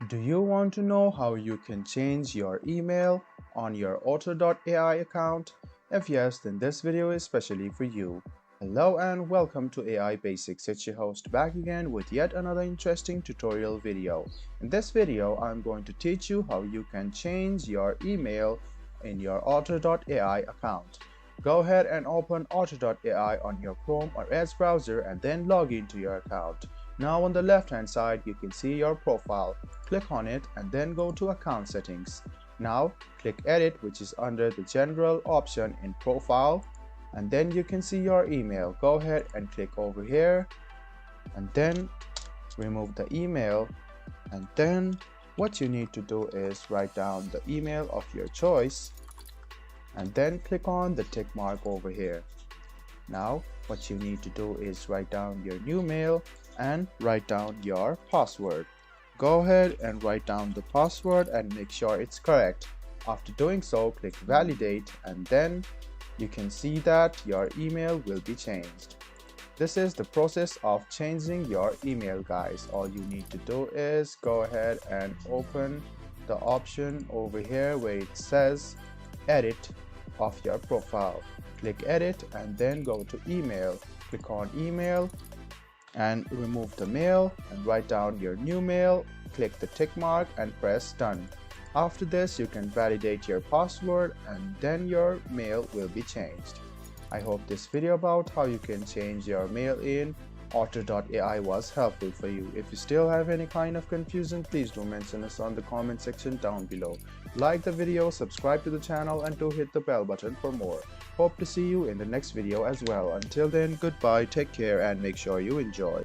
Do you want to know how you can change your email on your otter.ai account? If yes, then this video is specially for you. Hello and welcome to AI Basics. It's your host back again with yet another interesting tutorial video. In this video, I'm going to teach you how you can change your email in your otter.ai account. Go ahead and open otter.ai on your Chrome or Edge browser and then log into your account. Now on the left hand side, you can see your profile. Click on it and then go to account settings. Now click edit, which is under the general option in profile, and then you can see your email. Go ahead and click over here and then remove the email, and then what you need to do is write down the email of your choice and then click on the tick mark over here. Now what you need to do is write down your new mail and write down your password. Go ahead and write down the password and make sure it's correct. After doing so, click validate and then you can see that your email will be changed. This is the process of changing your email, guys. All you need to do is go ahead and open the option over here where it says edit of your profile. Click edit and then go to email. Click on email and remove the mail and write down your new mail. Click the tick mark and press done. After this, you can validate your password and then your mail will be changed. I hope this video about how you can change your mail in otter.ai was helpful for you. If you still have any kind of confusion, please do mention us on the comment section down below. Like the video, subscribe to the channel and do hit the bell button for more. Hope to see you in the next video as well. Until then, goodbye, take care and make sure you enjoy.